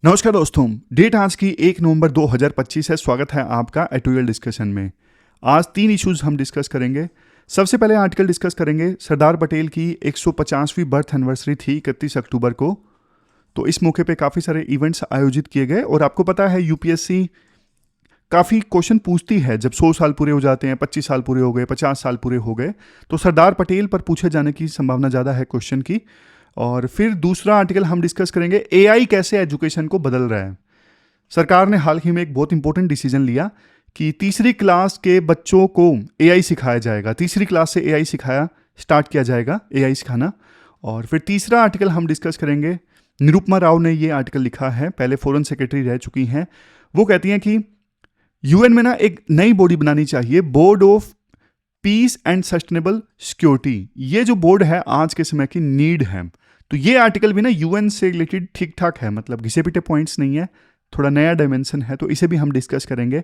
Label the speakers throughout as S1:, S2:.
S1: नमस्कार दोस्तों, डेट आज की 1 नवंबर 2025 है। स्वागत है आपका एटुअल डिस्कशन में। आज 3 इश्यूज हम डिस्कस करेंगे। सबसे पहले आर्टिकल डिस्कस करेंगे। सरदार पटेल की 150वीं बर्थ एनिवर्सरी थी 31 अक्टूबर को, तो इस मौके पे काफ़ी सारे इवेंट्स आयोजित किए गए। और आपको पता है यूपीएससी काफ़ी क्वेश्चन पूछती है जब 100 साल पूरे हो जाते हैं, 25 साल पूरे हो गए, 50 साल पूरे हो गए, तो सरदार पटेल पर पूछे जाने की संभावना ज़्यादा है क्वेश्चन की। और फिर दूसरा आर्टिकल हम डिस्कस करेंगे, एआई कैसे एजुकेशन को बदल रहा है। सरकार ने हाल ही में एक बहुत इंपॉर्टेंट डिसीजन लिया कि तीसरी क्लास के बच्चों को एआई सिखाया जाएगा। तीसरी क्लास से एआई सिखाया स्टार्ट किया जाएगा, एआई सिखाना। और फिर तीसरा आर्टिकल हम डिस्कस करेंगे। निरुपमा राव ने ये आर्टिकल लिखा है, पहले फॉरेन सेक्रेटरी रह चुकी हैं। वो कहती हैं कि यूएन में ना एक नई बॉडी बनानी चाहिए, board of peace and sustainable security. ये जो बोर्ड है आज के समय की नीड है। तो ये आर्टिकल भी ना यूएन से रिलेटेड ठीक ठाक है, मतलब घिसे पिटे पॉइंट्स नहीं है, थोड़ा नया डायमेंशन है, तो इसे भी हम डिस्कस करेंगे।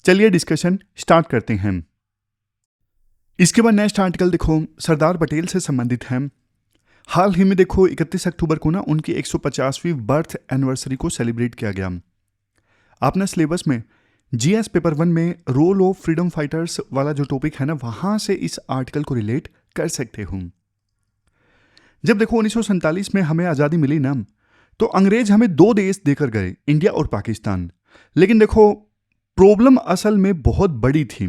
S1: चलिए डिस्कशन स्टार्ट करते हैं। इसके बाद नेक्स्ट आर्टिकल देखो, सरदार पटेल से संबंधित है। हाल ही में देखो 31 अक्टूबर को ना उनकी 150वीं बर्थ एनिवर्सरी को सेलिब्रेट किया गया। आपने सिलेबस में जीएस पेपर 1 में रोल ऑफ फ्रीडम फाइटर्स वाला जो टॉपिक है ना, वहां से इस आर्टिकल को रिलेट कर सकते हो। जब देखो 1947 में हमें आज़ादी मिली ना, तो अंग्रेज हमें 2 देश देकर गए, इंडिया और पाकिस्तान। लेकिन देखो प्रॉब्लम असल में बहुत बड़ी थी।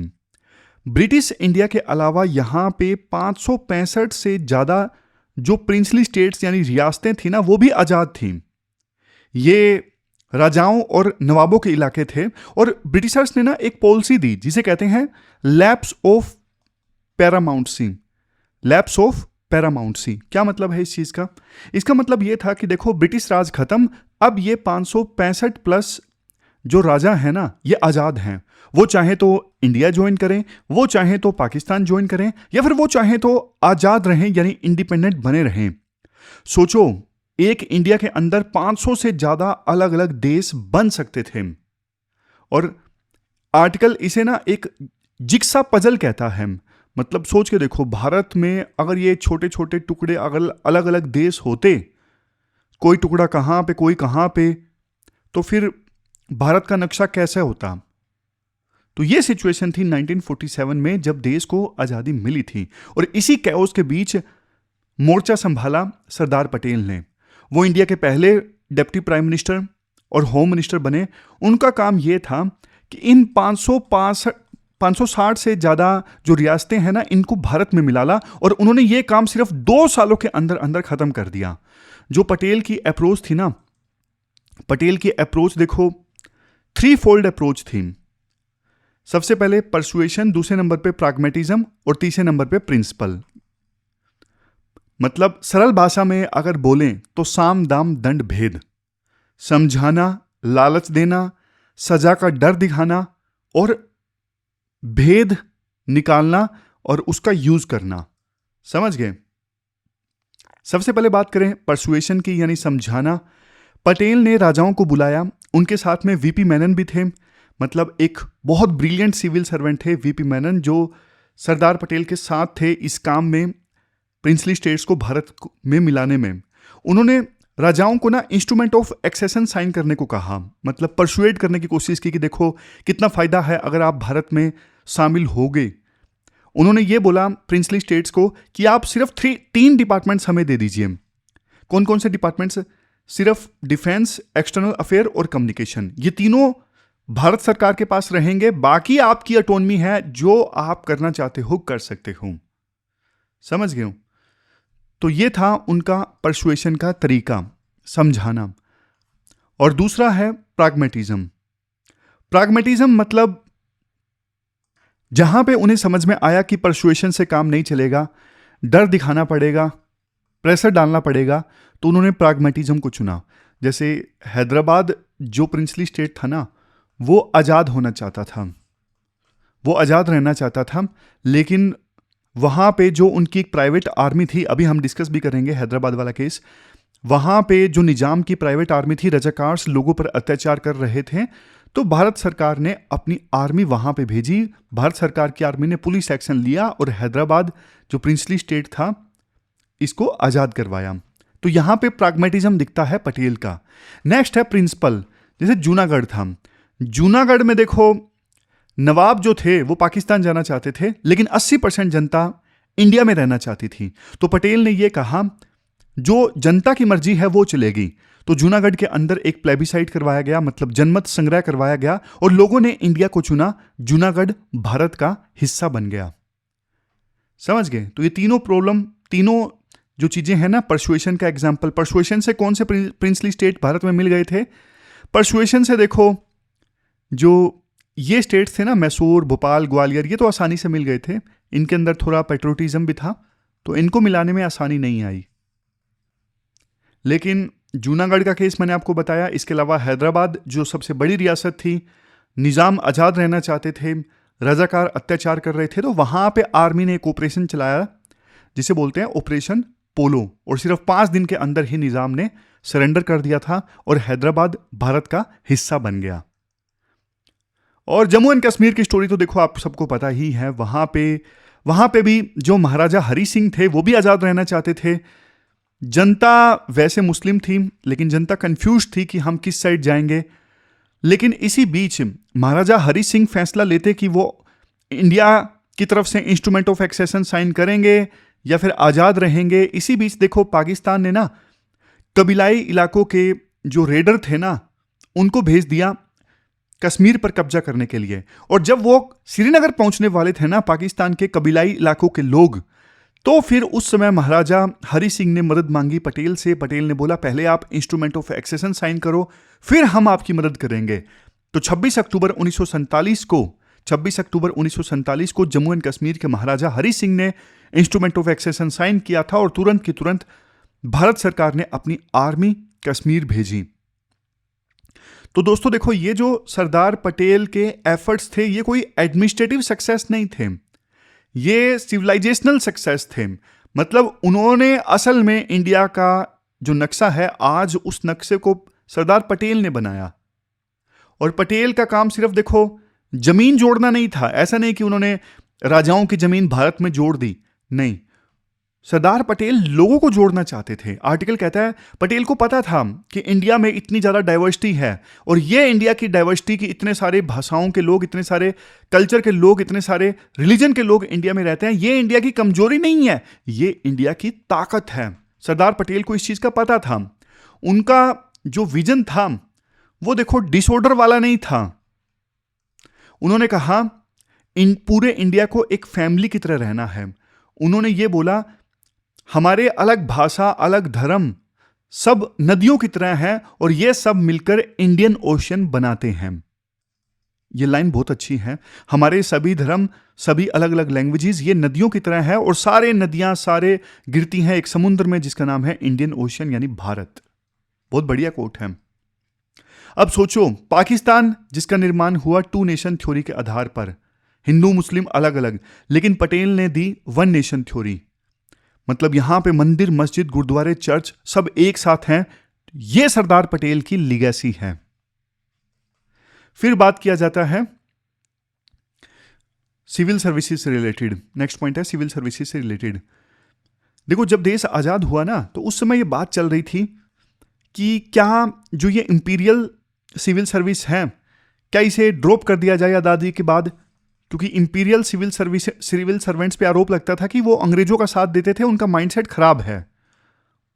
S1: ब्रिटिश इंडिया के अलावा यहाँ पे 565 से ज़्यादा जो प्रिंसली स्टेट्स यानी रियासतें थी ना, वो भी आज़ाद थी। ये राजाओं और नवाबों के इलाके थे। और ब्रिटिशर्स ने ना एक पॉलिसी दी जिसे कहते हैं लैप्स ऑफ पैरामाउंटसी। लैप्स ऑफ पैरामाउंटसी क्या मतलब है इस चीज का? इसका मतलब यह था कि देखो ब्रिटिश राज खत्म, अब ये 565 प्लस जो राजा है ना, ये आजाद हैं। वो चाहे तो इंडिया ज्वाइन करें, वो चाहे तो पाकिस्तान ज्वाइन करें, या फिर वो चाहे तो आजाद रहें यानी इंडिपेंडेंट बने रहें। सोचो, एक इंडिया के अंदर 500 से ज्यादा अलग अलग देश बन सकते थे। और आर्टिकल इसे ना एक जिक्सा पजल कहता है। मतलब सोच के देखो, भारत में अगर ये छोटे छोटे टुकड़े अगर अलग अलग देश होते, कोई टुकड़ा कहाँ पे कोई कहाँ पे, तो फिर भारत का नक्शा कैसे होता? तो ये सिचुएशन थी 1947 में जब देश को आज़ादी मिली थी। और इसी कैओस के बीच मोर्चा संभाला सरदार पटेल ने। वो इंडिया के पहले डिप्टी प्राइम मिनिस्टर और होम मिनिस्टर बने। उनका काम ये था कि इन 560 से ज़्यादा जो रियासतें हैं ना, इनको भारत में मिला। और उन्होंने ये काम सिर्फ 2 सालों के अंदर अंदर ख़त्म कर दिया। जो पटेल की अप्रोच थी ना, पटेल की अप्रोच देखो 3 फोल्ड अप्रोच थी। सबसे पहले परसुएशन, दूसरे नंबर पे प्रैग्मेटिज्म और तीसरे नंबर पे प्रिंसिपल। मतलब सरल भाषा में अगर बोलें तो साम दाम दंड भेद, समझाना, लालच देना, सजा का डर दिखाना और भेद निकालना और उसका यूज करना। समझ गए? सबसे पहले बात करें परसुएशन की यानी समझाना। पटेल ने राजाओं को बुलाया, उनके साथ में वीपी मेनन भी थे। मतलब एक बहुत ब्रिलियंट सिविल सर्वेंट थे वीपी मेनन, जो सरदार पटेल के साथ थे इस काम में, प्रिंसली स्टेट्स को भारत में मिलाने में। उन्होंने राजाओं को ना इंस्ट्रूमेंट ऑफ एक्सेशन साइन करने को कहा। मतलब परसुएट करने की कोशिश की कि देखो कितना फायदा है अगर आप भारत में शामिल हो गए। उन्होंने ये बोला प्रिंसली स्टेट्स को कि आप सिर्फ 3 डिपार्टमेंट्स हमें दे दीजिए। कौन कौन से डिपार्टमेंट्स? सिर्फ डिफेंस, एक्सटर्नल अफेयर और कम्युनिकेशन। ये तीनों भारत सरकार के पास रहेंगे। बाकी आपकी ऑटोनॉमी है, जो आप करना चाहते हो कर सकते हो। समझ गए हो? तो ये था उनका परसुएशन का तरीका, समझाना। और दूसरा है प्रैग्मेटिज्म। प्रैग्मेटिज्म मतलब जहां पे उन्हें समझ में आया कि परसुएशन से काम नहीं चलेगा, डर दिखाना पड़ेगा, प्रेशर डालना पड़ेगा, तो उन्होंने प्रैग्मेटिज्म को चुना। जैसे हैदराबाद जो प्रिंसली स्टेट था ना, वो आज़ाद होना चाहता था, वो आज़ाद रहना चाहता था। लेकिन वहाँ पे जो उनकी एक प्राइवेट आर्मी थी, अभी हम डिस्कस भी करेंगे हैदराबाद वाला केस, वहाँ पे जो निजाम की प्राइवेट आर्मी थी, रजाकार्स लोगों पर अत्याचार कर रहे थे। तो भारत सरकार ने अपनी आर्मी वहाँ पे भेजी। भारत सरकार की आर्मी ने पुलिस एक्शन लिया और हैदराबाद जो प्रिंसली स्टेट था, इसको आज़ाद करवाया। तो यहां पे प्राग्मेटिज्म दिखता है पटेल का। नेक्स्ट है प्रिंसिपल, जैसे जूनागढ़ था। जूनागढ़ में देखो नवाब जो थे वो पाकिस्तान जाना चाहते थे, लेकिन 80% जनता इंडिया में रहना चाहती थी। तो पटेल ने ये कहा जो जनता की मर्जी है वो चलेगी। तो जूनागढ़ के अंदर एक प्लेबिसाइट करवाया गया, मतलब जनमत संग्रह करवाया गया, और लोगों ने इंडिया को चुना। जूनागढ़ भारत का हिस्सा बन गया। समझ गए? तो ये तीनों प्रॉब्लम, तीनों जो चीजें हैं ना, परसुएशन का एग्जाम्पल। परसुएशन से कौन से प्रिंसली स्टेट भारत में मिल गए थे? परसुएशन से देखो जो ये स्टेट्स थे ना, मैसूर, भोपाल, ग्वालियर, ये तो आसानी से मिल गए थे। इनके अंदर थोड़ा पेट्रोटिज्म भी था, तो इनको मिलाने में आसानी नहीं आई। लेकिन जूनागढ़ का केस मैंने आपको बताया। इसके अलावा हैदराबाद जो सबसे बड़ी रियासत थी, निज़ाम आज़ाद रहना चाहते थे, रजाकार अत्याचार कर रहे थे, तो वहाँ पे आर्मी ने एक ऑपरेशन चलाया जिसे बोलते हैं ऑपरेशन पोलो, और सिर्फ 5 दिन के अंदर ही निज़ाम ने सरेंडर कर दिया था और हैदराबाद भारत का हिस्सा बन गया। और जम्मू एंड कश्मीर की स्टोरी तो देखो आप सबको पता ही है। वहाँ पे भी जो महाराजा हरी सिंह थे वो भी आज़ाद रहना चाहते थे। जनता वैसे मुस्लिम थी, लेकिन जनता कंफ्यूज थी कि हम किस साइड जाएंगे। लेकिन इसी बीच महाराजा हरी सिंह फैसला लेते कि वो इंडिया की तरफ से इंस्ट्रूमेंट ऑफ एक्सेशन साइन करेंगे या फिर आज़ाद रहेंगे। इसी बीच देखो पाकिस्तान ने ना कबीलाई इलाकों के जो रेडर थे ना, उनको भेज दिया कश्मीर पर कब्जा करने के लिए। और जब वो श्रीनगर पहुंचने वाले थे ना पाकिस्तान के कबीलाई इलाकों के लोग, तो फिर उस समय महाराजा हरी सिंह ने मदद मांगी पटेल से। पटेल ने बोला पहले आप इंस्ट्रूमेंट ऑफ एक्सेशन साइन करो, फिर हम आपकी मदद करेंगे। तो 26 अक्टूबर 1947 को जम्मू एंड कश्मीर के महाराजा हरी सिंह ने इंस्ट्रूमेंट ऑफ एक्सेशन साइन किया था, और तुरंत की तुरंत भारत सरकार ने अपनी आर्मी कश्मीर भेजी। तो दोस्तों देखो, ये जो सरदार पटेल के एफर्ट्स थे, ये कोई एडमिनिस्ट्रेटिव सक्सेस नहीं थे, ये सिविलाइजेशनल सक्सेस थे। मतलब उन्होंने असल में इंडिया का जो नक्शा है आज, उस नक्शे को सरदार पटेल ने बनाया। और पटेल का काम सिर्फ देखो जमीन जोड़ना नहीं था। ऐसा नहीं कि उन्होंने राजाओं की जमीन भारत में जोड़ दी, नहीं, सरदार पटेल लोगों को जोड़ना चाहते थे। आर्टिकल कहता है पटेल को पता था कि इंडिया में इतनी ज़्यादा डाइवर्सिटी है, और ये इंडिया की डाइवर्सिटी की इतने सारे भाषाओं के लोग, इतने सारे कल्चर के लोग, इतने सारे रिलीजन के लोग इंडिया में रहते हैं, ये इंडिया की कमजोरी नहीं है, ये इंडिया की ताकत है। सरदार पटेल को इस चीज़ का पता था। उनका जो विजन था वो देखो डिसऑर्डर वाला नहीं था। उन्होंने कहा पूरे इंडिया को एक फैमिली की तरह रहना है। उन्होंने ये बोला हमारे अलग भाषा, अलग धर्म, सब नदियों की तरह हैं, और ये सब मिलकर इंडियन ओशन बनाते हैं। ये लाइन बहुत अच्छी है। हमारे सभी धर्म, सभी अलग अलग लैंग्वेजेस, ये नदियों की तरह है, और सारे नदियां सारे गिरती हैं एक समुद्र में जिसका नाम है इंडियन ओशन, यानी भारत। बहुत बढ़िया कोट है। अब सोचो, पाकिस्तान जिसका निर्माण हुआ 2 नेशन थ्योरी के आधार पर, हिंदू मुस्लिम अलग अलग, लेकिन पटेल ने दी 1 नेशन थ्योरी। मतलब यहां पे मंदिर, मस्जिद, गुरुद्वारे, चर्च सब एक साथ हैं। यह सरदार पटेल की लीगेसी है। फिर बात किया जाता है सिविल सर्विसेज से रिलेटेड। नेक्स्ट पॉइंट है सिविल सर्विसेज से रिलेटेड। देखो, जब देश आजाद हुआ ना, तो उस समय यह बात चल रही थी कि क्या जो ये इंपीरियल सिविल सर्विस है, क्या इसे ड्रॉप कर दिया जाए आज़ादी के बाद, क्योंकि इंपीरियल सिविल सर्वेंट्स पे आरोप लगता था कि वो अंग्रेजों का साथ देते थे, उनका माइंडसेट खराब है,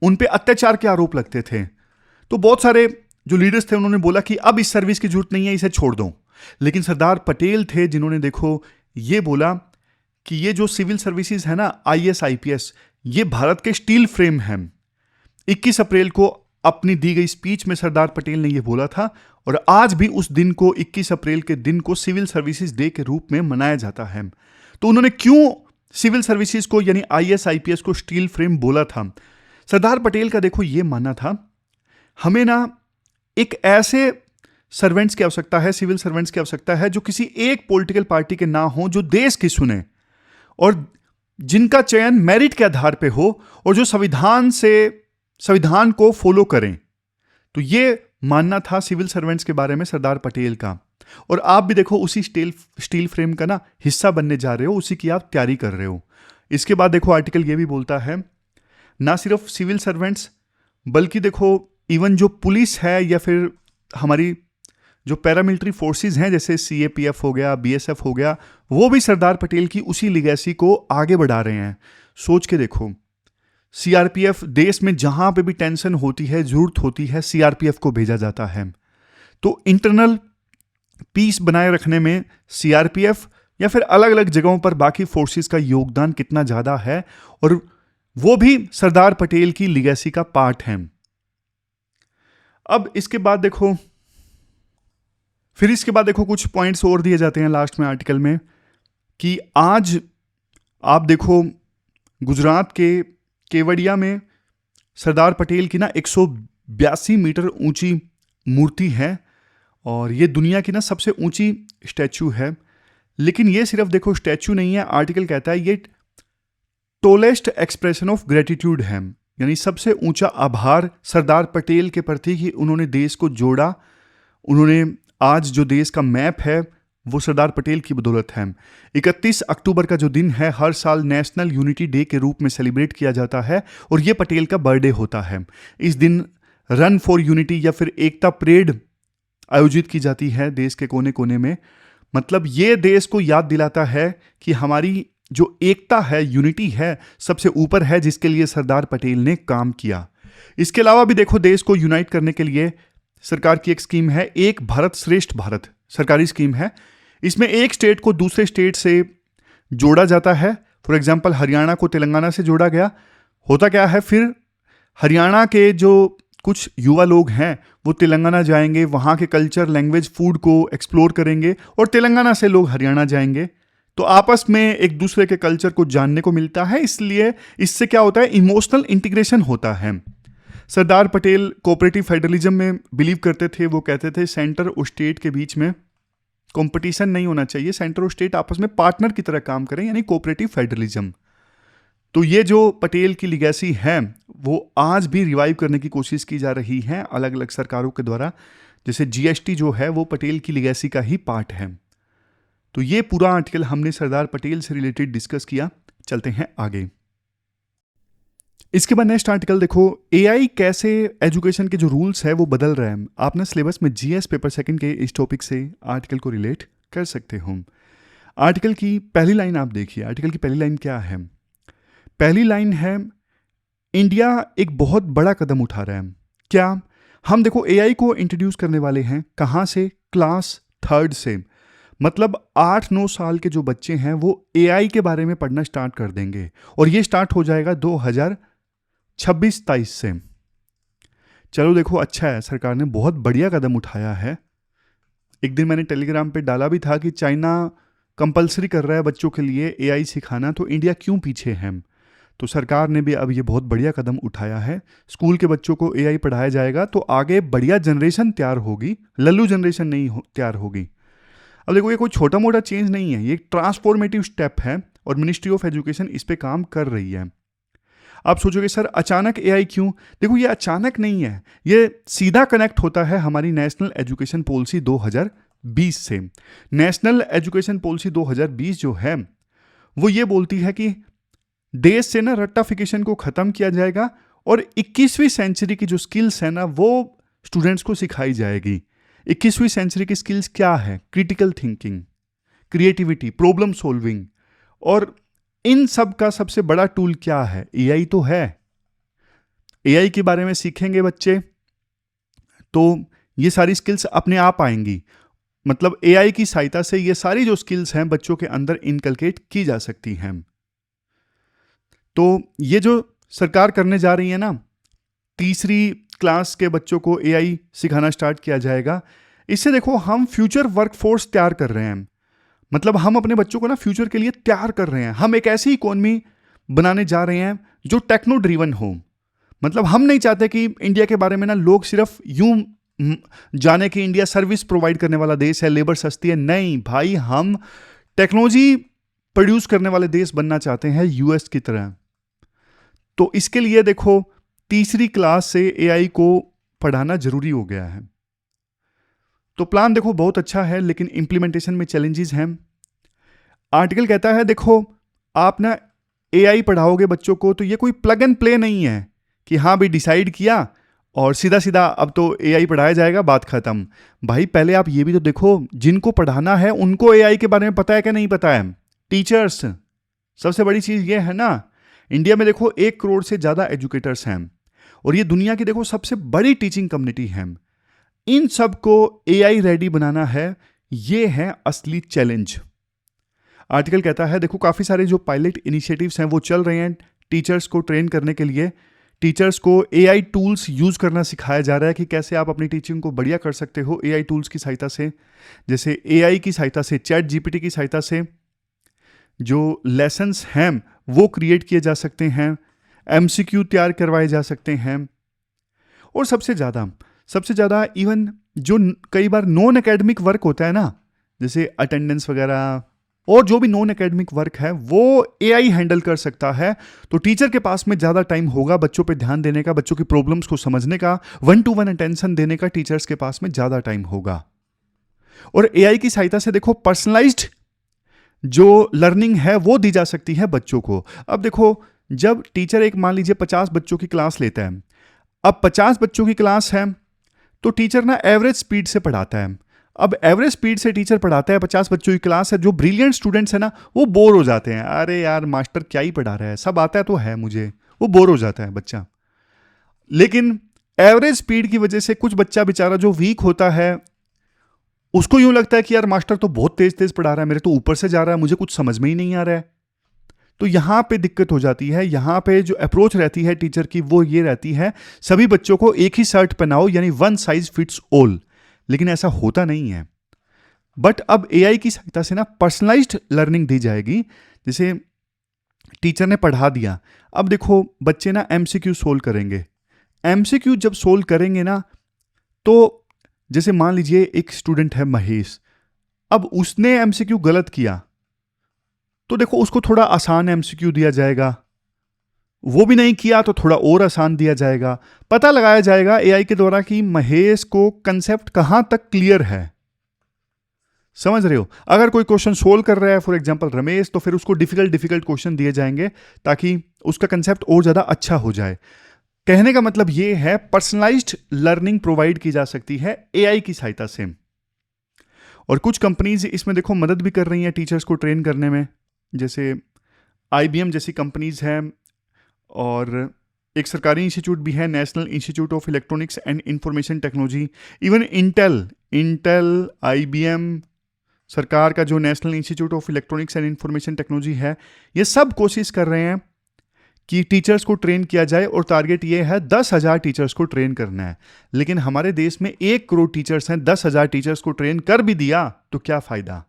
S1: उन पे अत्याचार के आरोप लगते थे। तो बहुत सारे जो लीडर्स थे उन्होंने बोला कि अब इस सर्विस की जरूरत नहीं है, इसे छोड़ दो। लेकिन सरदार पटेल थे जिन्होंने देखो ये बोला कि ये जो सिविल सर्विसेज है ना, IAS IPS, ये भारत के स्टील फ्रेम है। 21 अप्रैल को अपनी दी गई स्पीच में सरदार पटेल ने यह बोला था, और आज भी उस दिन को, 21 अप्रैल के दिन को सिविल सर्विसेज डे के रूप में मनाया जाता है। तो उन्होंने क्यों सिविल सर्विसेज को यानी IAS IPS को स्टील फ्रेम बोला था? सरदार पटेल का देखो ये मानना था, हमें ना एक ऐसे सर्वेंट्स की आवश्यकता है, सिविल सर्वेंट्स की आवश्यकता है जो किसी एक पॉलिटिकल पार्टी के ना हो, जो देश की सुने और जिनका चयन मेरिट के आधार पे हो, और जो संविधान को फॉलो करें। तो ये मानना था सिविल सर्वेंट्स के बारे में सरदार पटेल का। और आप भी देखो उसी स्टील फ्रेम का ना हिस्सा बनने जा रहे हो, उसी की आप तैयारी कर रहे हो। इसके बाद देखो आर्टिकल ये भी बोलता है, ना सिर्फ सिविल सर्वेंट्स बल्कि देखो इवन जो पुलिस है या फिर हमारी जो पैरामिलिट्री फोर्सेस हैं जैसे सीएपीएफ हो गया, बीएसएफ हो गया, वो भी सरदार पटेल की उसी लिगेसी को आगे बढ़ा रहे हैं। सोच के देखो, सीआरपीएफ देश में जहां पे भी टेंशन होती है, जरूरत होती है, सीआरपीएफ को भेजा जाता है। तो इंटरनल पीस बनाए रखने में सीआरपीएफ या फिर अलग अलग जगहों पर बाकी फोर्सेस का योगदान कितना ज्यादा है, और वो भी सरदार पटेल की लिगेसी का पार्ट है। अब इसके बाद देखो, फिर इसके बाद देखो कुछ पॉइंट्स और दिए जाते हैं लास्ट में आर्टिकल में कि आज आप देखो गुजरात के केवड़िया में सरदार पटेल की ना 182 मीटर ऊंची मूर्ति है, और ये दुनिया की ना सबसे ऊंची स्टैचू है। लेकिन ये सिर्फ देखो स्टैचू नहीं है, आर्टिकल कहता है ये टोलेस्ट एक्सप्रेशन ऑफ ग्रेटिट्यूड है, यानी सबसे ऊंचा आभार सरदार पटेल के प्रति कि उन्होंने देश को जोड़ा। उन्होंने आज जो देश का मैप है वो सरदार पटेल की बदौलत है। 31 अक्टूबर का जो दिन है हर साल नेशनल यूनिटी डे के रूप में सेलिब्रेट किया जाता है, और ये पटेल का बर्थडे होता है। इस दिन रन फॉर यूनिटी या फिर एकता परेड आयोजित की जाती है देश के कोने कोने में। मतलब ये देश को याद दिलाता है कि हमारी जो एकता है, यूनिटी है, सबसे ऊपर है, जिसके लिए सरदार पटेल ने काम किया। इसके अलावा भी देखो देश को यूनाइट करने के लिए सरकार की एक स्कीम है, एक भारत श्रेष्ठ भारत, सरकारी स्कीम है। इसमें एक स्टेट को दूसरे स्टेट से जोड़ा जाता है। फॉर एग्जांपल हरियाणा को तेलंगाना से जोड़ा गया। होता क्या है, फिर हरियाणा के जो कुछ युवा लोग हैं वो तेलंगाना जाएंगे, वहाँ के कल्चर, लैंग्वेज, फूड को एक्सप्लोर करेंगे, और तेलंगाना से लोग हरियाणा जाएंगे। तो आपस में एक दूसरे के कल्चर को जानने को मिलता है। इसलिए इससे क्या होता है, इमोशनल इंटीग्रेशन होता है। सरदार पटेल कोऑपरेटिव फेडरलिज्म में बिलीव करते थे। वो कहते थे सेंटर और स्टेट के बीच में कंपटीशन नहीं होना चाहिए, सेंटर और स्टेट आपस में पार्टनर की तरह काम करें, यानी कोऑपरेटिव फेडरलिज्म। तो ये जो पटेल की लिगेसी है वो आज भी रिवाइव करने की कोशिश की जा रही है अलग अलग सरकारों के द्वारा। जैसे जीएसटी जो है वो पटेल की लिगेसी का ही पार्ट है। तो ये पूरा आर्टिकल हमने सरदार पटेल से रिलेटेड डिस्कस किया। चलते हैं आगे। इसके बाद नेक्स्ट आर्टिकल देखो, एआई कैसे एजुकेशन के जो रूल्स है वो बदल रहे हैं। आपने सिलेबस में जीएस पेपर सेकंड के इस टॉपिक से आर्टिकल को रिलेट कर सकते हो। आर्टिकल की पहली लाइन आप देखिए। आर्टिकल की पहली लाइन क्या है? पहली लाइन है, इंडिया एक बहुत बड़ा कदम उठा रहा है। क्या? हम देखो एआई को इंट्रोड्यूस करने वाले हैं। कहाँ से? क्लास 3rd से। मतलब 8-9 साल के जो बच्चे हैं वो एआई के बारे में पढ़ना स्टार्ट कर देंगे, और ये स्टार्ट हो जाएगा 2026-23 से। चलो देखो, अच्छा है, सरकार ने बहुत बढ़िया कदम उठाया है। एक दिन मैंने टेलीग्राम पे डाला भी था कि चाइना कंपलसरी कर रहा है बच्चों के लिए एआई सिखाना, तो इंडिया क्यों पीछे है? तो सरकार ने भी अब ये बहुत बढ़िया कदम उठाया है। स्कूल के बच्चों को एआई पढ़ाया जाएगा तो आगे बढ़िया जनरेशन तैयार होगी, लल्लू जनरेशन नहीं तैयार होगी। अब देखो, ये कोई छोटा मोटा चेंज नहीं है, ये एक ट्रांसफॉर्मेटिव स्टेप है, और मिनिस्ट्री ऑफ एजुकेशन इस पे काम कर रही है। आप सोचोगे सर अचानक एआई क्यों? देखो, ये अचानक नहीं है, ये सीधा कनेक्ट होता है हमारी नेशनल एजुकेशन पॉलिसी 2020 से। नेशनल एजुकेशन पॉलिसी 2020 जो है वो ये बोलती है कि देश से ना रट्टाफिकेशन को खत्म किया जाएगा, और 21वीं सेंचुरी की जो स्किल्स है ना वो स्टूडेंट्स को सिखाई जाएगी। 21वीं सेंचुरी की स्किल्स क्या है? Critical thinking, creativity, problem solving, और इन सब का सबसे बड़ा टूल क्या है? एआई तो है। एआई के बारे में सीखेंगे बच्चे तो ये सारी स्किल्स अपने आप आएंगी। मतलब एआई की सहायता से ये सारी जो स्किल्स हैं बच्चों के अंदर इनकलकेट की जा सकती हैं। तो ये जो सरकार करने जा रही है ना, 3री क्लास के बच्चों को एआई सिखाना स्टार्ट किया जाएगा। इससे देखो हम फ्यूचर वर्कफोर्स तैयार कर रहे हैं। मतलब हम अपने बच्चों को ना फ्यूचर के लिए तैयार कर रहे हैं। हम एक ऐसी इकोनॉमी बनाने जा रहे हैं जो टेक्नो ड्रिवन हो। मतलब हम नहीं चाहते कि इंडिया के बारे में ना लोग सिर्फ यूं जाने कि इंडिया सर्विस प्रोवाइड करने वाला देश है, लेबर सस्ती है। नहीं भाई, हम टेक्नोलॉजी प्रोड्यूस करने वाले देश बनना चाहते हैं, यूएस की तरह। तो इसके लिए देखो 3री क्लास से एआई को पढ़ाना जरूरी हो गया है। तो प्लान देखो बहुत अच्छा है, लेकिन इंप्लीमेंटेशन में चैलेंजेस हैं। आर्टिकल कहता है देखो, आप ना एआई पढ़ाओगे बच्चों को तो ये कोई प्लग एंड प्ले नहीं है कि हाँ भाई डिसाइड किया और सीधा सीधा अब तो एआई पढ़ाया जाएगा, बात खत्म। भाई पहले आप ये भी तो देखो, जिनको पढ़ाना है उनको एआई के बारे में पता है कि नहीं पता है? टीचर्स। सबसे बड़ी चीज ये है ना, इंडिया में देखो 1 करोड़ से ज्यादा एजुकेटर्स हैं और ये दुनिया की देखो सबसे बड़ी टीचिंग कम्युनिटी है। इन सबको एआई रेडी बनाना है, ये है असली चैलेंज। आर्टिकल कहता है देखो काफी सारे जो पायलट इनिशिएटिव्स हैं वो चल रहे हैं टीचर्स को ट्रेन करने के लिए। टीचर्स को एआई टूल्स यूज करना सिखाया जा रहा है कि कैसे आप अपनी टीचिंग को बढ़िया कर सकते हो एआई टूल्स की सहायता से। जैसे एआई की सहायता से, चैट जीपीटी की सहायता से जो लेसन्स हैं वो क्रिएट किए जा सकते हैं, एमसीक्यू तैयार करवाए जा सकते हैं। और सबसे ज़्यादा इवन जो कई बार नॉन एकेडमिक वर्क होता है ना, जैसे अटेंडेंस वगैरह और जो भी नॉन एकेडमिक वर्क है वो एआई हैंडल कर सकता है। तो टीचर के पास में ज़्यादा टाइम होगा बच्चों पे ध्यान देने का, बच्चों की प्रॉब्लम्स को समझने का, 1-to-1 अटेंशन देने का टीचर्स के पास में ज़्यादा टाइम होगा। और एआई की सहायता से देखो पर्सनलाइज्ड जो लर्निंग है वो दी जा सकती है बच्चों को। अब देखो जब टीचर एक मान लीजिए 50 बच्चों की क्लास लेता है, अब 50 बच्चों की क्लास है तो टीचर ना एवरेज स्पीड से पढ़ाता है। अब एवरेज स्पीड से टीचर पढ़ाता है, 50 बच्चों की क्लास है, जो ब्रिलियंट स्टूडेंट्स है ना वो बोर हो जाते हैं, अरे यार मास्टर क्या ही पढ़ा रहा है, सब आता है तो है मुझे, वो बोर हो जाता है बच्चा। लेकिन एवरेज स्पीड की वजह से कुछ बच्चा बेचारा जो वीक होता है उसको यूं लगता है कि यार मास्टर तो बहुत तेज तेज पढ़ा रहा है, मेरे तो ऊपर से जा रहा है, मुझे कुछ समझ में ही नहीं आ रहा है। तो यहां पे दिक्कत हो जाती है। यहां पे जो अप्रोच रहती है टीचर की वो ये रहती है सभी बच्चों को एक ही शर्ट पहनाओ, यानी वन साइज फिट्स ऑल। लेकिन ऐसा होता नहीं है। बट अब एआई की सहायता से ना पर्सनलाइज्ड लर्निंग दी जाएगी। जैसे टीचर ने पढ़ा दिया, अब देखो बच्चे ना एमसीक्यू सोल्व करेंगे। एमसीक्यू जब सोल्व करेंगे ना, तो जैसे मान लीजिए एक स्टूडेंट है महेश, अब उसने एमसीक्यू गलत किया तो देखो उसको थोड़ा आसान एमसीक्यू दिया जाएगा, वो भी नहीं किया तो थोड़ा और आसान दिया जाएगा। पता लगाया जाएगा एआई के द्वारा कि महेश को कंसेप्ट कहां तक क्लियर है। समझ रहे हो? अगर कोई क्वेश्चन सोल्व कर रहा है फॉर एग्जांपल रमेश, तो फिर उसको डिफिकल्ट क्वेश्चन दिए जाएंगे ताकि उसका कंसेप्ट और ज्यादा अच्छा हो जाए। कहने का मतलब ये है पर्सनलाइज्ड लर्निंग प्रोवाइड की जा सकती है एआई की सहायता से। और कुछ कंपनीज इसमें देखो मदद भी कर रही हैं टीचर्स को ट्रेन करने में, जैसे आईबीएम जैसी कंपनीज हैं, और एक सरकारी इंस्टीट्यूट भी है national institute of electronics and information technology. Even Intel IBM, सरकार का जो national institute of electronics and information technology है, ये सब कोशिश कर रहे हैं कि टीचर्स को ट्रेन किया जाए। और टारगेट ये है 10,000 टीचर्स को ट्रेन करना है। लेकिन हमारे देश में 1 करोड़ टीचर्स हैं, 10,000 टीचर्स को ट्रेन कर भी दिया तो क्या फायदा?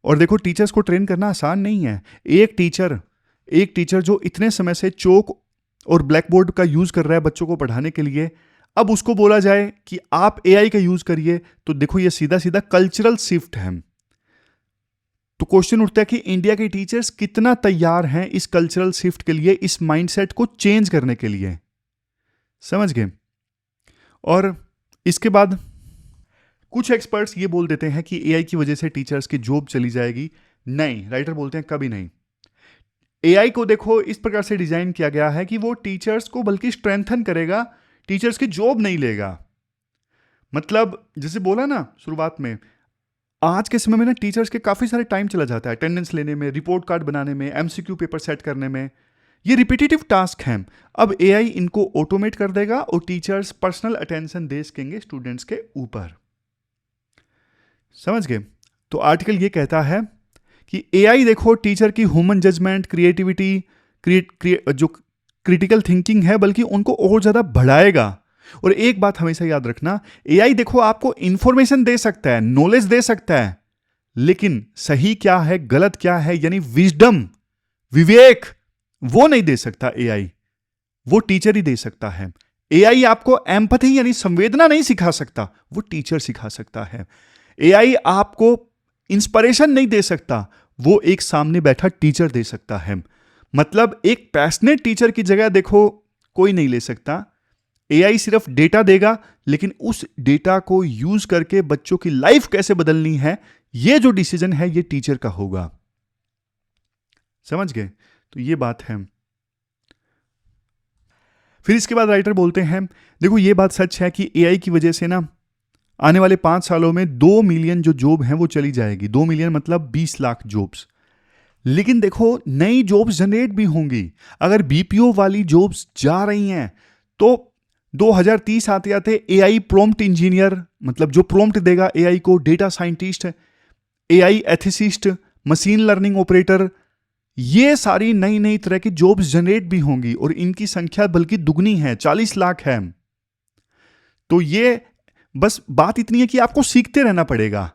S1: और देखो टीचर्स को ट्रेन करना आसान नहीं है। एक टीचर जो इतने समय से चौक और ब्लैक बोर्ड का यूज कर रहा है बच्चों को पढ़ाने के लिए, अब उसको बोला जाए कि आप एआई का यूज करिए, तो देखो ये सीधा सीधा कल्चरल शिफ्ट है। तो क्वेश्चन उठता है कि इंडिया के टीचर्स कितना तैयार हैं इस कल्चरल शिफ्ट के लिए, इस माइंडसेट को चेंज करने के लिए। समझ गए? और इसके बाद कुछ एक्सपर्ट्स ये बोल देते हैं कि एआई की वजह से टीचर्स की जॉब चली जाएगी। नहीं, राइटर बोलते हैं कभी नहीं। एआई को देखो इस प्रकार से डिजाइन किया गया है कि वो टीचर्स को बल्कि स्ट्रेंथन करेगा, टीचर्स की जॉब नहीं लेगा। मतलब जैसे बोला ना शुरुआत में, आज के समय में ना टीचर्स के काफी सारे टाइम चला जाता है अटेंडेंस लेने में, रिपोर्ट कार्ड बनाने में, एमसीक्यू पेपर सेट करने में। ये रिपीटेटिव टास्क हैं। अब एआई इनको ऑटोमेट कर देगा और टीचर्स पर्सनल अटेंशन दे सकेंगे स्टूडेंट्स के ऊपर। समझ गए? तो आर्टिकल ये कहता है कि एआई देखो टीचर की ह्यूमन जजमेंट, क्रिएटिविटी, जो क्रिटिकल थिंकिंग है, बल्कि उनको और ज्यादा बढ़ाएगा। और एक बात हमेशा याद रखना, एआई देखो आपको इंफॉर्मेशन दे सकता है, नॉलेज दे सकता है, लेकिन सही क्या है गलत क्या है, यानी विजडम, विवेक, वो नहीं दे सकता एआई, वो टीचर ही दे सकता है। एआई आपको एम्पैथी यानी संवेदना नहीं सिखा सकता, वो टीचर सिखा सकता है। एआई आपको इंस्पिरेशन नहीं दे सकता, वो एक सामने बैठा टीचर दे सकता है। मतलब एक पैशनेट टीचर की जगह देखो कोई नहीं ले सकता। एआई सिर्फ डेटा देगा, लेकिन उस डेटा को यूज करके बच्चों की लाइफ कैसे बदलनी है, ये जो डिसीजन है ये टीचर का होगा। समझ गए? तो ये बात है। फिर इसके बाद राइटर बोलते हैं, देखो ये बात सच है कि एआई की वजह से ना आने वाले 5 सालों में 2 मिलियन जो जॉब हैं वो चली जाएगी। 2 मिलियन मतलब 20 लाख जॉब्स। लेकिन देखो नई जॉब्स जनरेट भी होंगी। अगर बीपीओ वाली जॉब्स जा रही हैं तो 2030 आते आते एआई प्रॉम्प्ट इंजीनियर, मतलब जो प्रॉम्प्ट देगा एआई को, data scientist, AI ethicist, machine learning operator, ये सारी नई नई तरह की जॉब्स जनरेट भी होंगी और इनकी संख्या बल्कि दुगनी है, 40 लाख है। तो ये बस बात इतनी है कि आपको सीखते रहना पड़ेगा।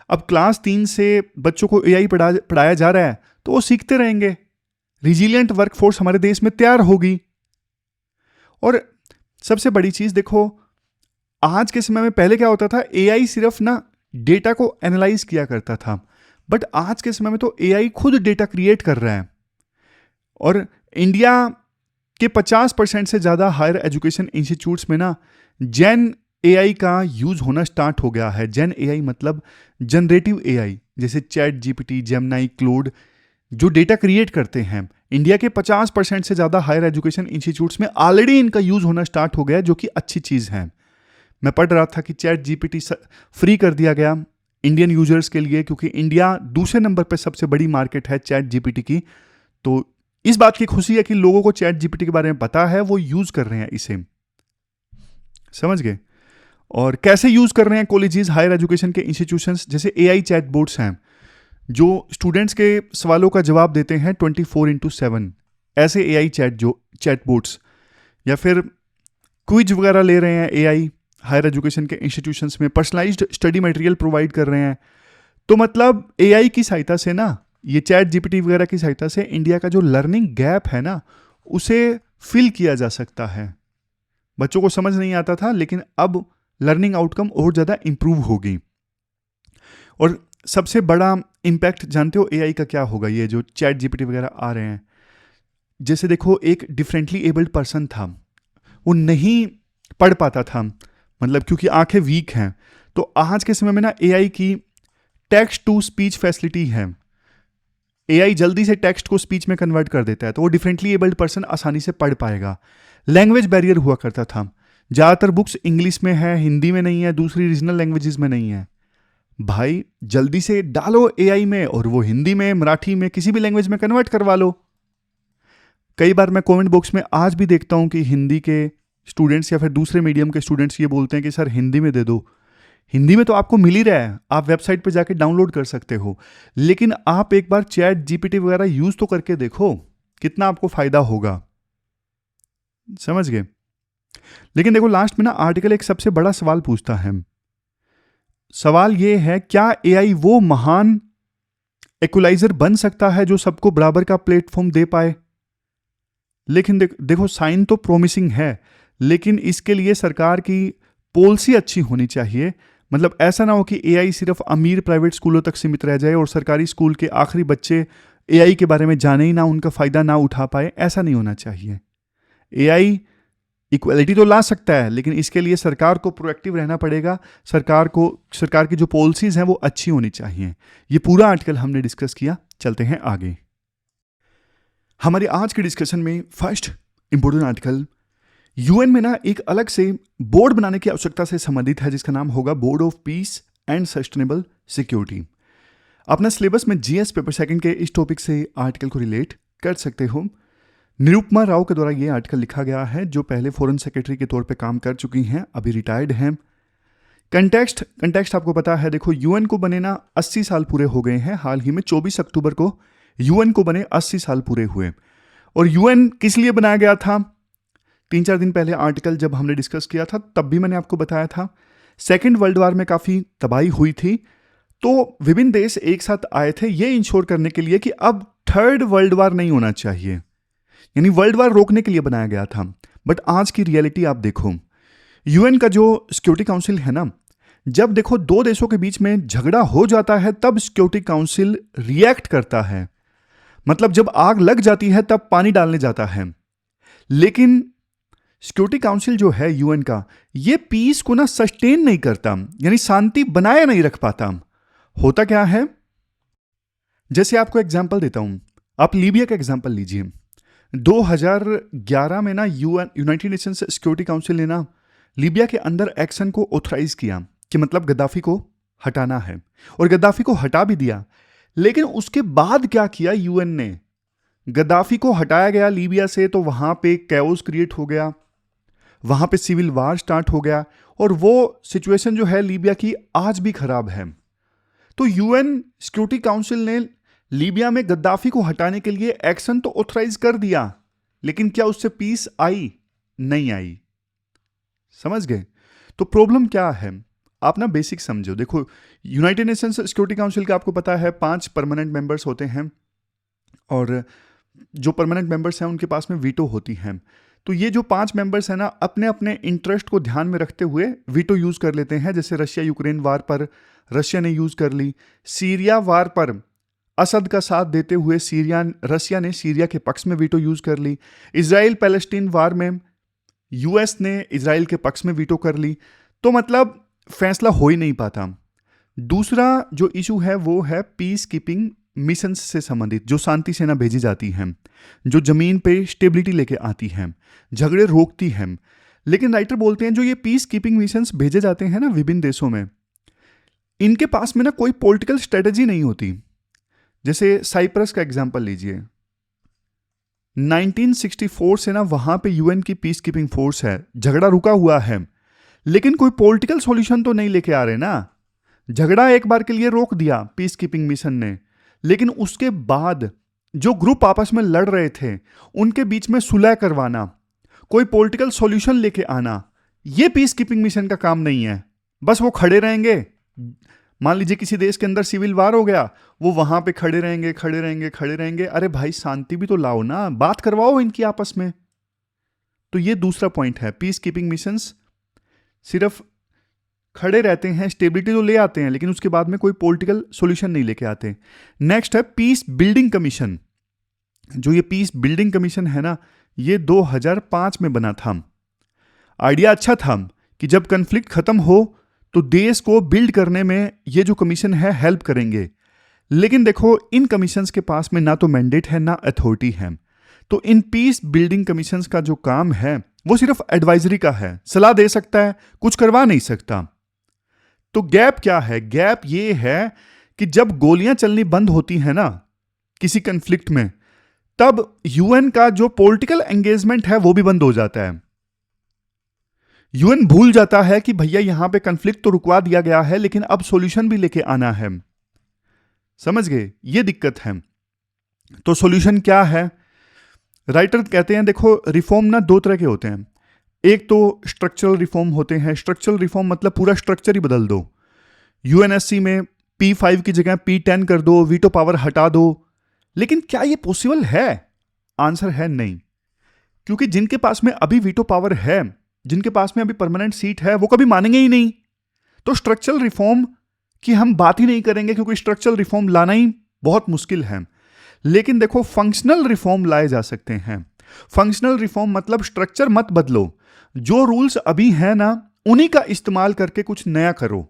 S1: अब क्लास 3 से बच्चों को एआई पढ़ाया जा रहा है तो वो सीखते रहेंगे। रिजिलियंट वर्कफोर्स हमारे देश में तैयार होगी। और सबसे बड़ी चीज देखो, आज के समय में पहले क्या होता था, एआई सिर्फ ना डेटा को एनालाइज किया करता था, बट आज के समय में तो एआई खुद डेटा क्रिएट कर रहा है। और इंडिया के 50% से ज्यादा हायर एजुकेशन इंस्टीट्यूट्स में ना जेन एआई का यूज होना स्टार्ट हो गया है। जेन एआई मतलब जनरेटिव एआई, जैसे चैट जीपीटी, जेमिनी, क्लोड, जो डेटा क्रिएट करते हैं। इंडिया के 50% से ज्यादा हायर एजुकेशन इंस्टीट्यूट्स में ऑलरेडी इनका यूज होना स्टार्ट हो गया, जो कि अच्छी चीज है। मैं पढ़ रहा था कि चैट जीपीटी फ्री कर दिया गया इंडियन यूजर्स के लिए, क्योंकि इंडिया दूसरे नंबर पर सबसे बड़ी मार्केट है चैट जीपीटी की। तो इस बात की खुशी है कि लोगों को चैट जीपीटी के बारे में पता है, वो यूज कर रहे हैं इसे। समझ गए? और कैसे यूज कर रहे हैं कॉलेजेस, हायर एजुकेशन के इंस्टीट्यूशंस, जैसे एआई चैटबॉट्स हैं जो स्टूडेंट्स के सवालों का जवाब देते हैं 24/7। ऐसे एआई चैटबॉट्स, या फिर क्विज वगैरह ले रहे हैं एआई हायर एजुकेशन के इंस्टीट्यूशंस में, पर्सनलाइज्ड स्टडी मटेरियल प्रोवाइड कर रहे हैं। तो मतलब एआई की सहायता से ना, ये चैट जीपीटी वगैरह की सहायता से इंडिया का जो लर्निंग गैप है ना, उसे फिल किया जा सकता है। बच्चों को समझ नहीं आता था, लेकिन अब लर्निंग आउटकम और ज़्यादा इंप्रूव होगी। और सबसे बड़ा इम्पैक्ट जानते हो एआई का क्या होगा? ये जो चैट जीपीटी वगैरह आ रहे हैं, जैसे देखो एक डिफरेंटली एबल्ड पर्सन था, वो नहीं पढ़ पाता था, मतलब क्योंकि आंखें वीक हैं। तो आज के समय में ना एआई की टेक्स्ट टू स्पीच फैसिलिटी है। एआई जल्दी से टेक्स्ट को स्पीच में कन्वर्ट कर देता है, तो वो डिफरेंटली एबल्ड पर्सन आसानी से पढ़ पाएगा। लैंग्वेज बैरियर हुआ करता था, ज़्यादातर बुक्स इंग्लिश में है, हिंदी में नहीं है, दूसरी रीजनल लैंग्वेजेस में नहीं है। भाई जल्दी से डालो एआई में और वो हिंदी में, मराठी में, किसी भी लैंग्वेज में कन्वर्ट करवा लो। कई बार मैं कमेंट बॉक्स में आज भी देखता हूं कि हिंदी के स्टूडेंट्स या फिर दूसरे मीडियम के स्टूडेंट्स ये बोलते हैं कि सर हिंदी में दे दो। हिंदी में तो आपको मिल ही रहा है, आप वेबसाइट पे जाके डाउनलोड कर सकते हो, लेकिन आप एक बार चैट जीपीटी वगैरह यूज तो करके देखो, कितना आपको फायदा होगा। समझ गए? लेकिन देखो लास्ट में ना आर्टिकल एक सबसे बड़ा सवाल पूछता है। सवाल ये है, क्या एआई वो महान इक्वलाइजर बन सकता है जो सबको बराबर का प्लेटफॉर्म दे पाए? लेकिन देखो साइन तो प्रॉमिसिंग है, लेकिन इसके लिए सरकार की पॉलिसी अच्छी होनी चाहिए। मतलब ऐसा ना हो कि एआई सिर्फ अमीर प्राइवेट स्कूलों तक सीमित रह जाए और सरकारी स्कूल के आखिरी बच्चे एआई के बारे में जाने ही ना, उनका फायदा ना उठा पाए। ऐसा नहीं होना चाहिए। एआई इक्वलिटी तो ला सकता है, लेकिन इसके लिए सरकार को प्रोएक्टिव रहना पड़ेगा। सरकार की जो पॉलिसीज हैं वो अच्छी होनी चाहिए। ये पूरा आर्टिकल हमने डिस्कस किया। चलते हैं आगे। हमारे आज के डिस्कशन में फर्स्ट इंपोर्टेंट आर्टिकल यूएन में ना एक अलग से बोर्ड बनाने की आवश्यकता से संबंधित है, जिसका नाम होगा board of peace and sustainable security. अपना सिलेबस में जीएस पेपर सेकंड के इस टॉपिक से आर्टिकल को रिलेट कर सकते हो। निरुपमा राव के द्वारा यह आर्टिकल लिखा गया है, जो पहले फॉरेन सेक्रेटरी के तौर पे काम कर चुकी हैं, अभी रिटायर्ड हैं। कंटेक्स्ट आपको पता है। देखो यूएन को बने ना 80 साल पूरे हो गए हैं। हाल ही में 24 अक्टूबर को यूएन को बने 80 साल पूरे हुए। और यूएन किस लिए बनाया गया था? 3-4 दिन पहले आर्टिकल जब हमने डिस्कस किया था तब भी मैंने आपको बताया था। सेकेंड वर्ल्ड वॉर में काफ़ी तबाही हुई थी, तो विभिन्न देश एक साथ आए थे ये इंश्योर करने के लिए कि अब थर्ड वर्ल्ड वॉर नहीं होना चाहिए, यानी वर्ल्ड वॉर रोकने के लिए बनाया गया था। बट आज की रियलिटी आप देखो, यूएन का जो सिक्योरिटी काउंसिल है ना, जब देखो दो देशों के बीच में झगड़ा हो जाता है तब सिक्योरिटी काउंसिल रिएक्ट करता है। मतलब जब आग लग जाती है तब पानी डालने जाता है। लेकिन सिक्योरिटी काउंसिल जो है यूएन का, ये पीस को ना सस्टेन नहीं करता, यानी शांति बनाए नहीं रख पाता। होता क्या है, जैसे आपको एग्जांपल देता हूं, आप लीबिया का एग्जांपल लीजिए। 2011 में ना यूनाइटेड नेशंस सिक्योरिटी काउंसिल ने ना लीबिया के अंदर एक्शन को ऑथराइज किया कि मतलब गद्दाफी को हटाना है, और गद्दाफी को हटा भी दिया। लेकिन उसके बाद क्या किया यूएन ने, गद्दाफी को हटाया गया लीबिया से तो वहां पे कैओस क्रिएट हो गया, वहां पे सिविल वार स्टार्ट हो गया, और वो सिचुएशन जो है लीबिया की आज भी खराब है। तो यूएन सिक्योरिटी काउंसिल ने लीबिया में गद्दाफी को हटाने के लिए एक्शन तो ऑथराइज कर दिया, लेकिन क्या उससे पीस आई? नहीं आई। समझ गए? तो प्रॉब्लम क्या है, आप ना बेसिक समझो। देखो, यूनाइटेड नेशंस सिक्योरिटी काउंसिल का आपको पता है 5 परमानेंट मेंबर्स होते हैं, और जो परमानेंट मेंबर्स हैं उनके पास में वीटो होती हैं। तो ये जो 5 मेंबर्स हैं ना, अपने अपने इंटरेस्ट को ध्यान में रखते हुए वीटो यूज कर लेते हैं। जैसे रशिया यूक्रेन वार पर रशिया ने यूज कर ली, सीरिया वार पर असद का साथ देते हुए रशिया ने सीरिया के पक्ष में वीटो यूज कर ली, इजराइल पैलेस्टीन वार में यूएस ने इजराइल के पक्ष में वीटो कर ली। तो मतलब फैसला हो ही नहीं पाता। दूसरा जो इशू है वो है पीस कीपिंग मिशन से संबंधित, जो शांति सेना भेजी जाती हैं, जो जमीन पे स्टेबिलिटी लेके आती हैं, झगड़े रोकती हैं। लेकिन राइटर बोलते हैं जो ये पीस कीपिंग मिशंस भेजे जाते हैं ना विभिन्न देशों में, इनके पास में ना कोई पॉलिटिकल स्ट्रेटेजी नहीं होती। जैसे साइप्रस का एग्जांपल लीजिए, 1964 से ना वहां पे यूएन की पीस कीपिंग फोर्स है, झगड़ा रुका हुआ है, लेकिन कोई पॉलिटिकल सॉल्यूशन तो नहीं लेके आ रहे ना। झगड़ा एक बार के लिए रोक दिया पीस कीपिंग मिशन ने, लेकिन उसके बाद जो ग्रुप आपस में लड़ रहे थे उनके बीच में सुलह करवाना, कोई पॉलिटिकल सॉल्यूशन लेके आना, ये पीस कीपिंग मिशन का काम नहीं है। बस वो खड़े रहेंगे, मान लीजिए किसी देश के अंदर सिविल वार हो गया, वो वहां पे खड़े रहेंगे खड़े रहेंगे खड़े रहेंगे। अरे भाई शांति भी तो लाओ ना, बात करवाओ इनकी आपस में। तो ये दूसरा पॉइंट है, पीस कीपिंग मिशंस सिर्फ खड़े रहते हैं, स्टेबिलिटी तो ले आते हैं, लेकिन उसके बाद में कोई पॉलिटिकल सॉल्यूशन नहीं लेके आते। नेक्स्ट है पीस बिल्डिंग कमीशन। जो ये पीस बिल्डिंग कमीशन है ना, ये 2005 में बना था। आइडिया अच्छा था कि जब कन्फ्लिक्ट खत्म हो तो देश को बिल्ड करने में ये जो कमीशन है हेल्प करेंगे। लेकिन देखो, इन कमीशंस के पास में ना तो मैंडेट है ना अथॉरिटी है। तो इन पीस बिल्डिंग कमीशंस का जो काम है वो सिर्फ एडवाइजरी का है, सलाह दे सकता है, कुछ करवा नहीं सकता। तो गैप क्या है? गैप ये है कि जब गोलियां चलनी बंद होती है ना किसी कन्फ्लिक्ट में, तब यूएन का जो पॉलिटिकल एंगेजमेंट है वो भी बंद हो जाता है। यूएन भूल जाता है कि भैया यहां पे कन्फ्लिक्ट तो रुकवा दिया गया है, लेकिन अब सॉल्यूशन भी लेके आना है। समझ गए? ये दिक्कत है। तो सॉल्यूशन क्या है? राइटर कहते हैं देखो, रिफॉर्म ना 2 तरह के होते हैं। एक तो स्ट्रक्चरल रिफॉर्म होते हैं। स्ट्रक्चरल रिफॉर्म मतलब पूरा स्ट्रक्चर ही बदल दो। यूएनएससी में P5 की जगह P10 कर दो, वीटो पावर हटा दो। लेकिन क्या ये पॉसिबल है? आंसर है नहीं, क्योंकि जिनके पास में अभी वीटो पावर है, जिनके पास में अभी परमानेंट सीट है, वो कभी मानेंगे ही नहीं। तो स्ट्रक्चरल रिफॉर्म की हम बात ही नहीं करेंगे, क्योंकि स्ट्रक्चरल रिफॉर्म लाना ही बहुत मुश्किल है। लेकिन देखो, फंक्शनल रिफॉर्म लाए जा सकते हैं। फंक्शनल रिफॉर्म मतलब स्ट्रक्चर मत बदलो, जो रूल्स अभी हैं ना उन्हीं का इस्तेमाल करके कुछ नया करो।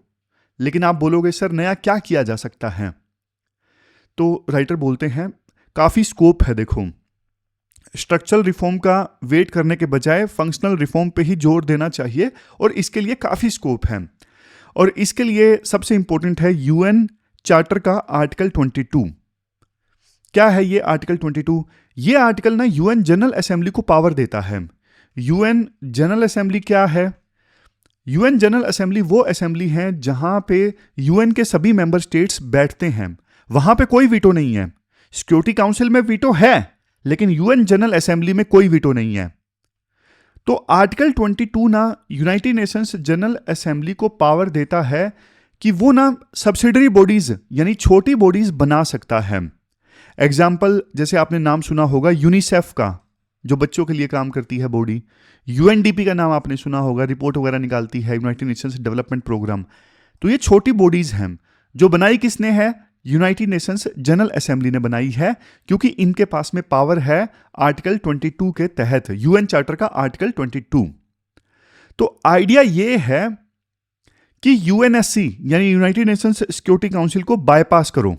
S1: लेकिन आप बोलोगे सर नया क्या किया जा सकता है? तो राइटर बोलते हैं काफी स्कोप है। देखो, स्ट्रक्चरल रिफॉर्म का वेट करने के बजाय फंक्शनल रिफॉर्म पे ही जोर देना चाहिए, और इसके लिए काफी स्कोप है। और इसके लिए सबसे इंपॉर्टेंट है यूएन चार्टर का आर्टिकल 22। क्या है ये आर्टिकल 22? ये आर्टिकल ना यूएन जनरल असेंबली को पावर देता है। यूएन जनरल असेंबली क्या है? यूएन जनरल असेंबली वो असेंबली है जहां पे यूएन के सभी मेंबर स्टेट्स बैठते हैं। वहां पे कोई वीटो नहीं है। सिक्योरिटी काउंसिल में वीटो है, लेकिन यूएन जनरल असेंबली में कोई वीटो नहीं है। तो आर्टिकल 22 ना यूनाइटेड नेशंस जनरल असेंबली को पावर देता है कि वो ना सब्सिडरी बॉडीज यानी छोटी बॉडीज बना सकता है। एग्जाम्पल, जैसे आपने नाम सुना होगा यूनिसेफ का, जो बच्चों के लिए काम करती है बॉडी। यूएनडीपी का नाम आपने सुना होगा, रिपोर्ट वगैरह निकालती है, यूनाइटेड नेशंस डेवलपमेंट प्रोग्राम। तो ये छोटी बॉडीज हैं। जो बनाई किसने है? यूनाइटेड नेशंस जनरल असेंबली ने बनाई है, क्योंकि इनके पास में पावर है आर्टिकल 22 के तहत, यूएन चार्टर का आर्टिकल 22। तो आइडिया ये है कि यूएनएससी यानी यूनाइटेड नेशंस सिक्योरिटी काउंसिल को बायपास करो।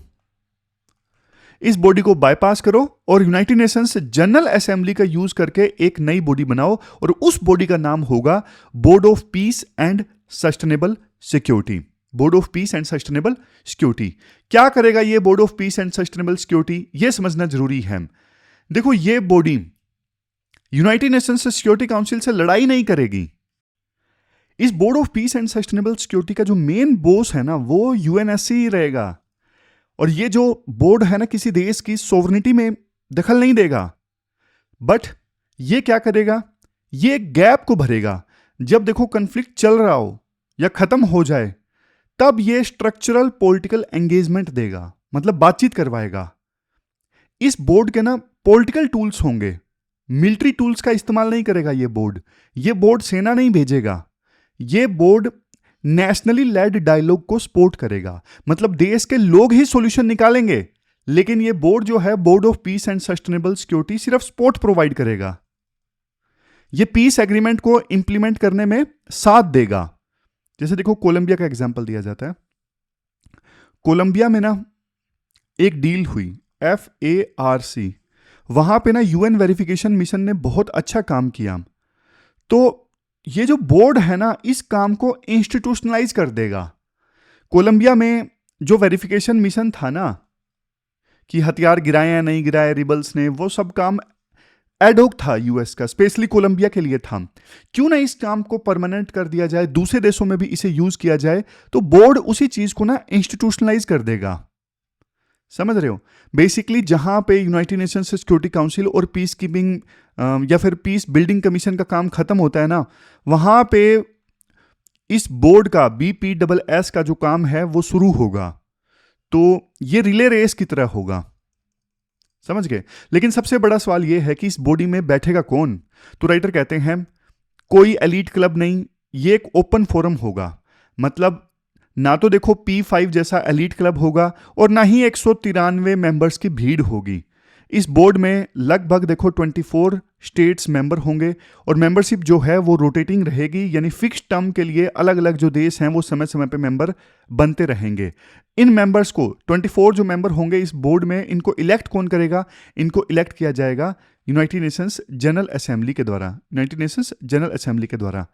S1: इस बॉडी को बाईपास करो और यूनाइटेड नेशंस जनरल असेंबली का यूज करके एक नई बॉडी बनाओ और उस बॉडी का नाम होगा board of peace and sustainable security. Board of peace and sustainable security क्या करेगा ये board of peace and sustainable security, ये समझना जरूरी है। देखो ये body United Nations security council से लड़ाई नहीं करेगी। इस board of peace and sustainable security का जो मेन बॉस है ना वो यूएनएससी रहेगा और ये जो बोर्ड है ना किसी देश की सोवरेनिटी में दखल नहीं देगा, बट ये क्या करेगा, ये गैप को भरेगा। जब देखो कन्फ्लिक्ट चल रहा हो या खत्म हो जाए तब ये स्ट्रक्चरल पॉलिटिकल एंगेजमेंट देगा, मतलब बातचीत करवाएगा। इस बोर्ड के ना पॉलिटिकल टूल्स होंगे, मिलिट्री टूल्स का इस्तेमाल नहीं करेगा ये बोर्ड। ये बोर्ड सेना नहीं भेजेगा, ये बोर्ड नेशनली लेड डायलॉग को सपोर्ट करेगा, मतलब देश के लोग ही सॉल्यूशन निकालेंगे, लेकिन ये बोर्ड जो है board of peace and sustainable security सिर्फ सपोर्ट प्रोवाइड करेगा। ये पीस एग्रीमेंट को इंप्लीमेंट करने में साथ देगा। जैसे देखो कोलंबिया का एग्जांपल दिया जाता है। कोलंबिया में ना एक डील हुई FARC, वहां पे ना यूएन वेरिफिकेशन मिशन ने बहुत अच्छा काम किया। तो ये जो बोर्ड है ना इस काम को इंस्टीट्यूशनलाइज कर देगा। कोलंबिया में जो वेरिफिकेशन मिशन था ना कि हथियार गिराए या नहीं गिराए रिबल्स ने, वो सब काम एडहोक था यूएस का, स्पेशली कोलंबिया के लिए था। क्यों ना इस काम को परमानेंट कर दिया जाए, दूसरे देशों में भी इसे यूज किया जाए, तो बोर्ड उसी चीज को ना इंस्टीट्यूशनलाइज कर देगा। समझ रहे हो? बेसिकली जहां पे यूनाइटेड नेशंस सिक्योरिटी काउंसिल और पीस कीपिंग या फिर पीस बिल्डिंग कमीशन का काम खत्म होता है ना, वहां पे इस बोर्ड का BPSS का जो काम है वो शुरू होगा। तो ये रिले रेस की तरह होगा, समझ गए? लेकिन सबसे बड़ा सवाल ये है कि इस बॉडी में बैठेगा कौन? तो राइटर कहते हैं कोई एलीट क्लब नहीं, ये एक ओपन फोरम होगा। मतलब ना तो देखो P5 जैसा एलीट क्लब होगा और ना ही 193 मेंबर्स की भीड़ होगी। इस बोर्ड में लगभग देखो 24 स्टेट्स मेंबर होंगे और मेंबरशिप जो है वो रोटेटिंग रहेगी, यानी फिक्स टर्म के लिए अलग अलग जो देश हैं वो समय समय पे मेंबर बनते रहेंगे। इन मेंबर्स को 24 जो मेंबर होंगे इस बोर्ड में, इनको इलेक्ट कौन करेगा? इनको इलेक्ट किया जाएगा यूनाइटेड नेशंस जनरल असेंबली के द्वारा, यूनाइटेड नेशंस जनरल असेंबली के द्वारा।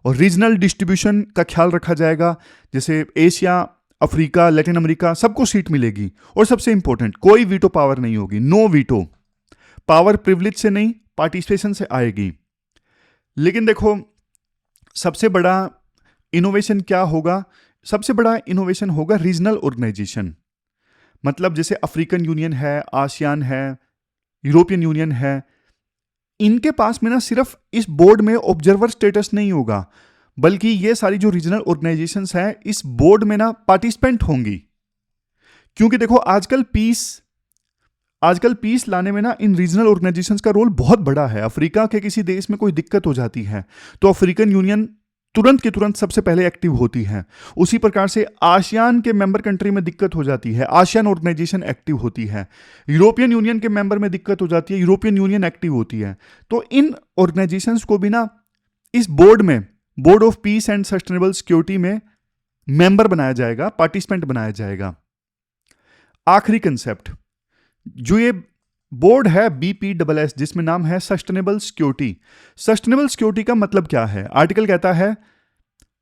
S1: और रीजनल डिस्ट्रीब्यूशन का ख्याल रखा जाएगा, जैसे एशिया, अफ्रीका, लैटिन अमेरिका सबको सीट मिलेगी। और सबसे इंपॉर्टेंट, कोई वीटो पावर नहीं होगी, नो वीटो पावर, प्रिविलेज से नहीं पार्टिसिपेशन से आएगी। लेकिन देखो सबसे बड़ा इनोवेशन क्या होगा? सबसे बड़ा इनोवेशन होगा रीजनल ऑर्गेनाइजेशन। मतलब जैसे अफ्रीकन यूनियन है, आसियान है, यूरोपियन यूनियन है, इनके पास में ना सिर्फ इस बोर्ड में ऑब्जर्वर स्टेटस नहीं होगा, बल्कि ये सारी जो रीजनल ऑर्गेनाइजेशंस हैं इस बोर्ड में ना पार्टिसिपेंट होंगी। क्योंकि देखो आजकल पीस लाने में ना इन रीजनल ऑर्गेनाइजेशंस का रोल बहुत बड़ा है। अफ्रीका के किसी देश में कोई दिक्कत हो जाती है तो अफ्रीकन यूनियन तुरंत के तुरंत सबसे पहले एक्टिव होती है। उसी प्रकार से आसियान के मेंबर कंट्री में दिक्कत हो जाती है, आसियान ऑर्गेनाइजेशन एक्टिव होती है। यूरोपियन यूनियन के मेंबर में दिक्कत हो जाती है, यूरोपियन यूनियन एक्टिव होती है। तो इन ऑर्गेनाइजेशंस को भी ना इस बोर्ड में, board of peace and sustainable security में मेंबर बनाया जाएगा, पार्टिसिपेंट बनाया जाएगा। आखिरी कंसेप्ट जो ये बोर्ड है BPSS, जिसमें नाम है सस्टेनेबल सिक्योरिटी। सस्टेनेबल सिक्योरिटी का मतलब क्या है? आर्टिकल कहता है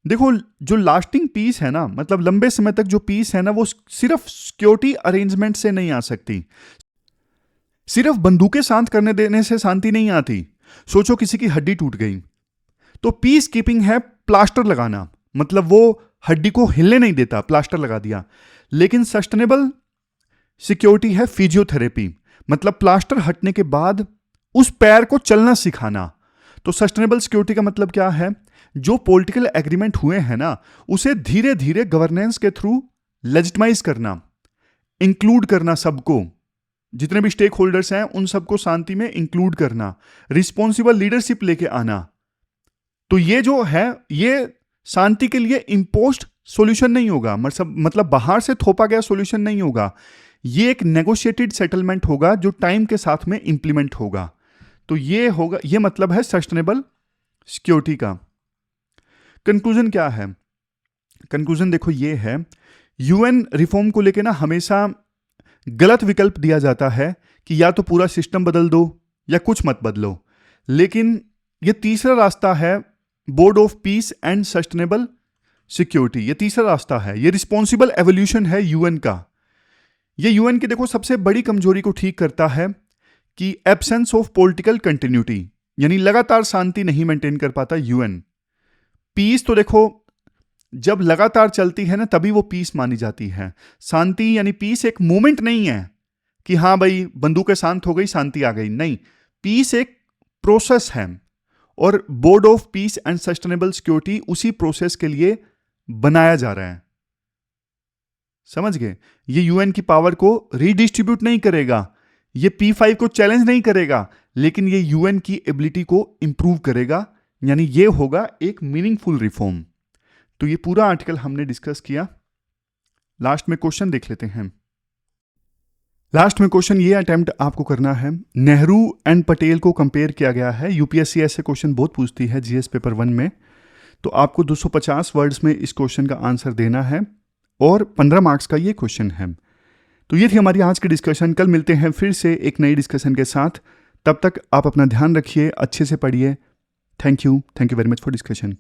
S1: देखो जो लास्टिंग पीस है ना, मतलब लंबे समय तक जो पीस है ना, वो सिर्फ सिक्योरिटी अरेंजमेंट से नहीं आ सकती। सिर्फ बंदूकें शांत करने देने से शांति नहीं आती। सोचो किसी की हड्डी टूट गई तो पीस कीपिंग है प्लास्टर लगाना, मतलब वो हड्डी को हिलने नहीं देता, प्लास्टर लगा दिया। लेकिन सस्टेनेबल सिक्योरिटी है फिजियोथेरेपी, मतलब प्लास्टर हटने के बाद उस पैर को चलना सिखाना। तो सस्टेनेबल सिक्योरिटी का मतलब क्या है? जो पॉलिटिकल एग्रीमेंट हुए हैं ना, उसे धीरे धीरे गवर्नेंस के थ्रू लेजिटिमाइज करना, इंक्लूड करना सबको, जितने भी स्टेक होल्डर्स हैं उन सबको शांति में इंक्लूड करना, रिस्पॉन्सिबल लीडरशिप लेके आना। तो ये जो है ये शांति के लिए इम्पोज्ड सॉल्यूशन नहीं होगा, मतलब बाहर से थोपा गया सॉल्यूशन नहीं होगा। ये एक नेगोशिएटेड सेटलमेंट होगा जो टाइम के साथ में इंप्लीमेंट होगा। तो ये होगा, ये मतलब है सस्टेनेबल सिक्योरिटी का। कंक्लूजन क्या है? कंक्लूजन देखो ये है, यूएन रिफॉर्म को लेके ना हमेशा गलत विकल्प दिया जाता है कि या तो पूरा सिस्टम बदल दो या कुछ मत बदलो। लेकिन ये तीसरा रास्ता है, board of peace and sustainable security, ये तीसरा रास्ता है, ये रिस्पॉन्सिबल एवोल्यूशन है यूएन का। ये यूएन की देखो सबसे बड़ी कमजोरी को ठीक करता है कि एब्सेंस ऑफ पॉलिटिकल कंटिन्यूटी, यानी लगातार शांति नहीं मेंटेन कर पाता यूएन। पीस तो देखो जब लगातार चलती है ना तभी वो पीस मानी जाती है। शांति यानी पीस एक मोमेंट नहीं है कि हाँ भाई बंदूकें शांत हो गई शांति आ गई, नहीं, पीस एक प्रोसेस है और board of peace and sustainable security उसी प्रोसेस के लिए बनाया जा रहा है। समझ गए? ये यूएन की पावर को रीडिस्ट्रीब्यूट नहीं करेगा, ये P5 को चैलेंज नहीं करेगा, लेकिन ये यूएन की एबिलिटी को इंप्रूव करेगा, यानी ये होगा एक मीनिंगफुल रिफॉर्म। तो ये पूरा आर्टिकल हमने डिस्कस किया। लास्ट में क्वेश्चन देख लेते हैं। लास्ट में क्वेश्चन ये अटेम्प्ट आपको करना है, नेहरू एंड पटेल को कंपेयर किया गया है। यूपीएससी ऐसे क्वेश्चन बहुत पूछती है जीएस पेपर 1 में, तो आपको 250 वर्ड्स में इस क्वेश्चन का आंसर देना है और 15 मार्क्स का ये क्वेश्चन है। तो ये थी हमारी आज की डिस्कशन। कल मिलते हैं फिर से एक नई डिस्कशन के साथ। तब तक आप अपना ध्यान रखिए, अच्छे से पढ़िए। Thank you very much for discussion.